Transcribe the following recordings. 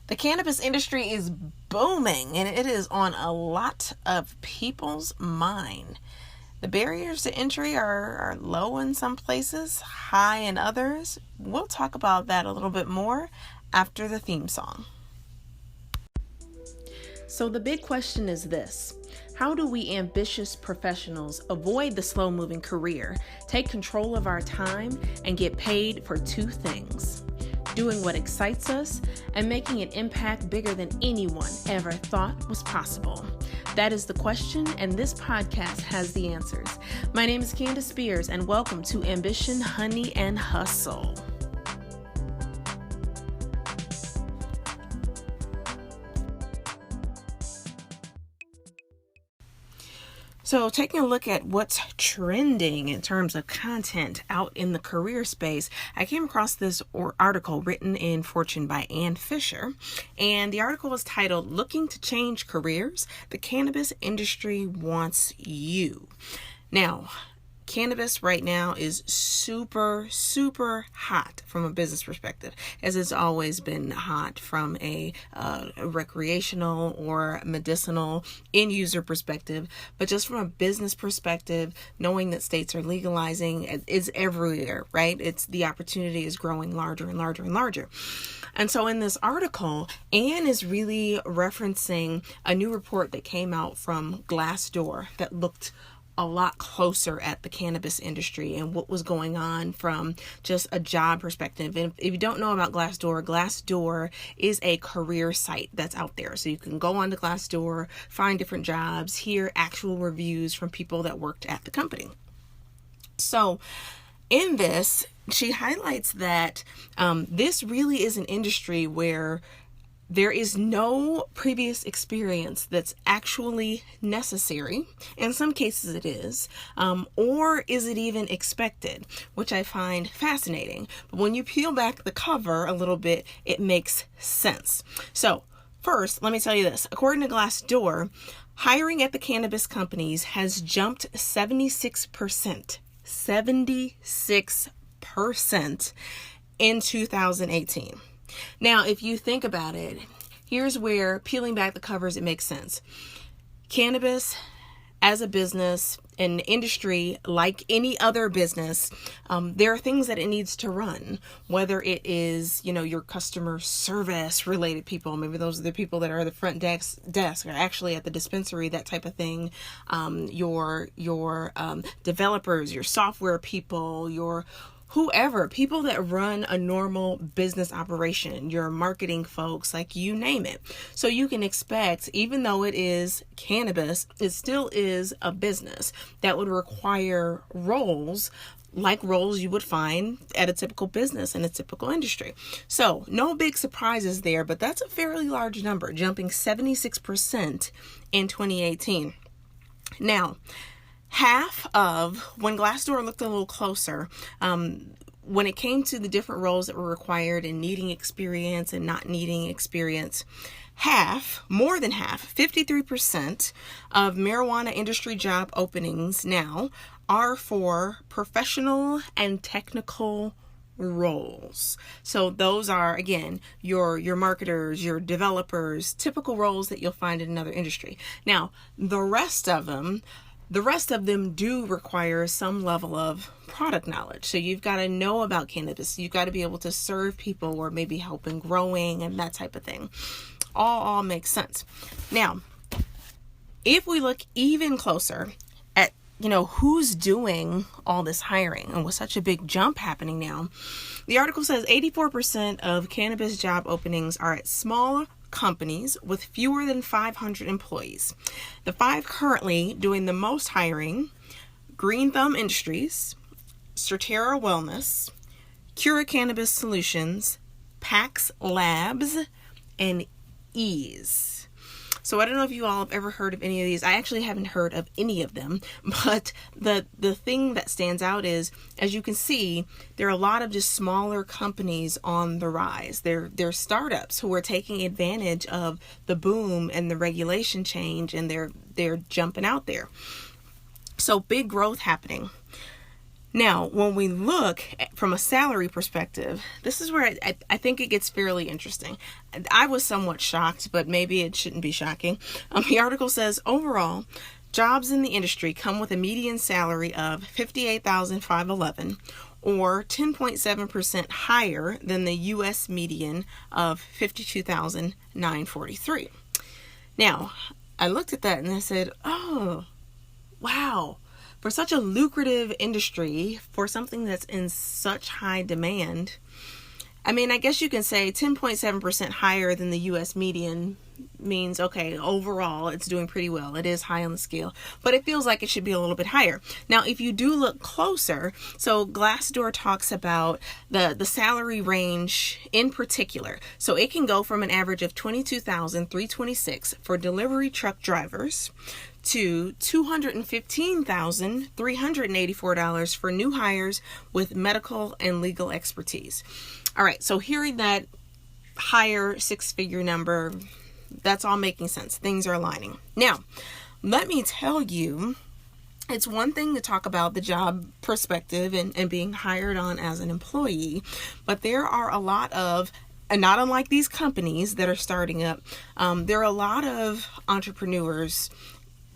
The cannabis industry is booming and it is on a lot of people's mind. The barriers to entry are low in some places, high in others. We'll talk about that a little bit more after the theme song. So the big question is this: how do we ambitious professionals avoid the slow-moving career, take control of our time, and get paid for two things? Doing what excites us and making an impact bigger than anyone ever thought was possible. That is the question, and this podcast has the answers. My name is Candace and welcome to Ambition, Honey, and Hustle. So taking a look at what's trending in terms of content out in the career space, I came across this article written in Fortune by Ann Fisher, and the article was titled, "Looking to Change Careers? The Cannabis Industry Wants You." Now, cannabis right now is super hot from a business perspective, as it's always been hot from a recreational or medicinal end user perspective. But just from a business perspective, knowing that states are legalizing is everywhere, right? It's the opportunity is growing larger and larger and larger. And so in this article, Anne is really referencing a new report that came out from Glassdoor that looked a lot closer at the cannabis industry and what was going on from just a job perspective. And if you don't know about Glassdoor, Glassdoor is a career site that's out there. So you can go onto Glassdoor, find different jobs, hear actual reviews from people that worked at the company. So in this, she highlights that this really is an industry where there is no previous experience that's actually necessary. In some cases it is, or is it even expected, which I find fascinating. But when you peel back the cover a little bit, it makes sense. So first, let me tell you this. According to Glassdoor, hiring at the cannabis companies has jumped 76%. 76% in 2018. Now, if you think about it, here's where peeling back the covers, it makes sense. Cannabis as a business, an industry like any other business, there are things that it needs to run, whether it is, your customer service related people. Maybe those are the people that are at the front desk or actually at the dispensary, that type of thing. Your developers, your software people, your whoever, people that run a normal business operation, your marketing folks, like you name it. So you can expect, even though it is cannabis, it still is a business that would require roles like roles you would find at a typical business in a typical industry. So no big surprises there, but that's a fairly large number, jumping 76% in 2018. Now, half of, when Glassdoor looked a little closer, when it came to the different roles that were required and needing experience and not needing experience, more than half, 53% of marijuana industry job openings now are for professional and technical roles. So those are, again, your marketers, your developers, typical roles that you'll find in another industry. Now, the rest of them do require some level of product knowledge. So you've got to know about cannabis. You've got to be able to serve people or maybe help in growing and that type of thing. All makes sense. Now, if we look even closer at, who's doing all this hiring and with such a big jump happening now, the article says 84% of cannabis job openings are at small companies with fewer than 500 employees. The 5 currently doing the most hiring: Green Thumb Industries, Certera Wellness, Cura Cannabis Solutions, Pax Labs, and Ease. So I don't know if you all have ever heard of any of these. I actually haven't heard of any of them, but the thing that stands out is, as you can see, there are a lot of just smaller companies on the rise. They're startups who are taking advantage of the boom and the regulation change, and they're jumping out there. So big growth happening. Now, when we look from a salary perspective, this is where I think it gets fairly interesting. I was somewhat shocked, but maybe it shouldn't be shocking. The article says, overall, jobs in the industry come with a median salary of $58,511, or 10.7% higher than the U.S. median of $52,943. Now, I looked at that and I said, oh, wow. For such a lucrative industry, for something that's in such high demand, I mean, I guess you can say 10.7% higher than the U.S. median means, okay, overall, it's doing pretty well. It is high on the scale, but it feels like it should be a little bit higher. Now, if you do look closer, so Glassdoor talks about the salary range in particular. So it can go from an average of $22,326 for delivery truck drivers to $215,384 for new hires with medical and legal expertise. All right, so hearing that higher six-figure number, that's all making sense. Things are aligning. Now, let me tell you, it's one thing to talk about the job perspective and being hired on as an employee, but there are a lot of, and not unlike these companies that are starting up, there are a lot of entrepreneurs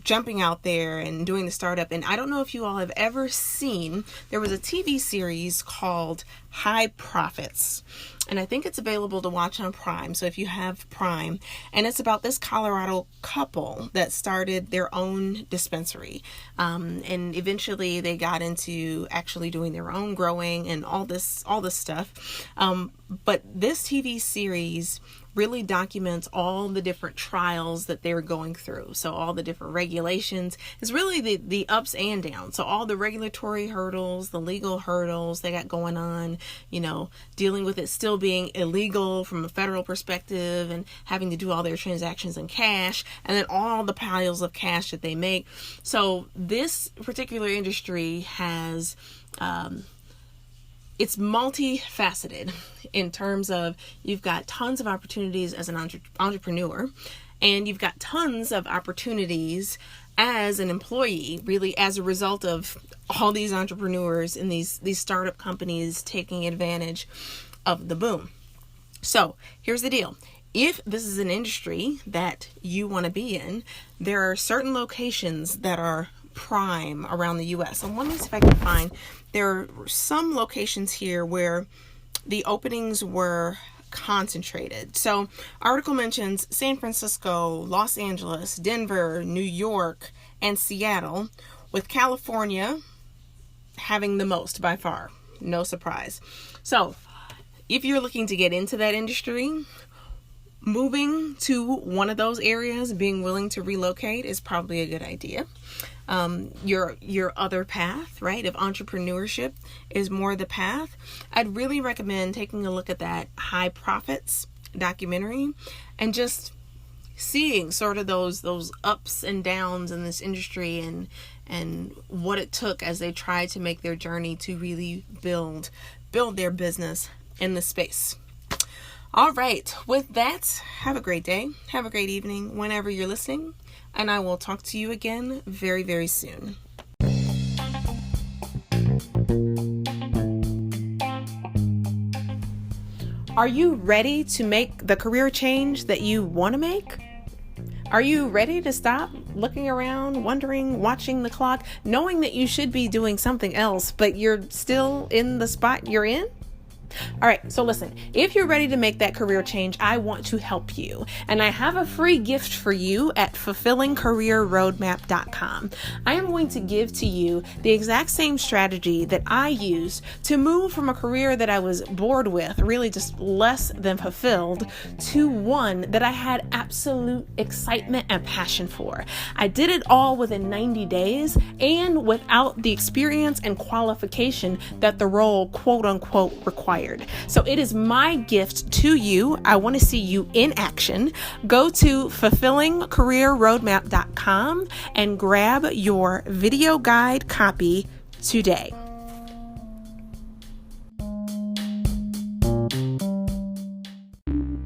jumping out there and doing the startup. And I don't know if you all have ever seen, there was a TV series called High Profits, and I think it's available to watch on Prime. So if you have Prime, and it's about this Colorado couple that started their own dispensary, and eventually they got into actually doing their own growing and all this stuff. But this TV series really documents all the different trials that they were going through. So all the different regulations. It's really the ups and downs. So all the regulatory hurdles, the legal hurdles they got going on, dealing with it still being illegal from a federal perspective and having to do all their transactions in cash, and then all the piles of cash that they make. So this particular industry has, it's multifaceted in terms of you've got tons of opportunities as an entrepreneur, and you've got tons of opportunities as an employee, really as a result of all these entrepreneurs and these startup companies taking advantage of the boom. So here's the deal. If this is an industry that you want to be in, there are certain locations that are prime around the U.S. And let me see if I can find, there are some locations here where the openings were concentrated. So article mentions San Francisco, Los Angeles, Denver, New York, and Seattle, with California having the most by far. No surprise. So if you're looking to get into that industry, moving to one of those areas, being willing to relocate is probably a good idea. Your other path, right, of entrepreneurship is more the path. I'd really recommend taking a look at that High Profits documentary and just seeing sort of those ups and downs in this industry and what it took as they tried to make their journey to really build their business in the space. All right, with that, have a great day. Have a great evening whenever you're listening, and I will talk to you again very, very soon. Are you ready to make the career change that you want to make? Are you ready to stop looking around, wondering, watching the clock, knowing that you should be doing something else, but you're still in the spot you're in? All right, so listen, if you're ready to make that career change, I want to help you. And I have a free gift for you at fulfillingcareerroadmap.com. I am going to give to you the exact same strategy that I used to move from a career that I was bored with, really just less than fulfilled, to one that I had absolute excitement and passion for. I did it all within 90 days and without the experience and qualification that the role, quote unquote, required. So it is my gift to you. I want to see you in action. Go to fulfillingcareerroadmap.com and grab your video guide copy today.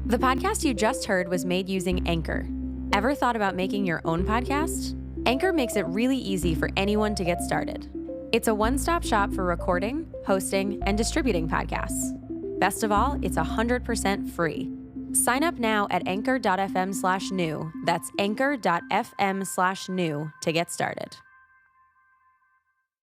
The podcast you just heard was made using Anchor. Ever thought about making your own podcast? Anchor makes it really easy for anyone to get started. It's a one-stop shop for recording, hosting, and distributing podcasts. Best of all, it's 100% free. Sign up now at anchor.fm/new. That's anchor.fm/new to get started.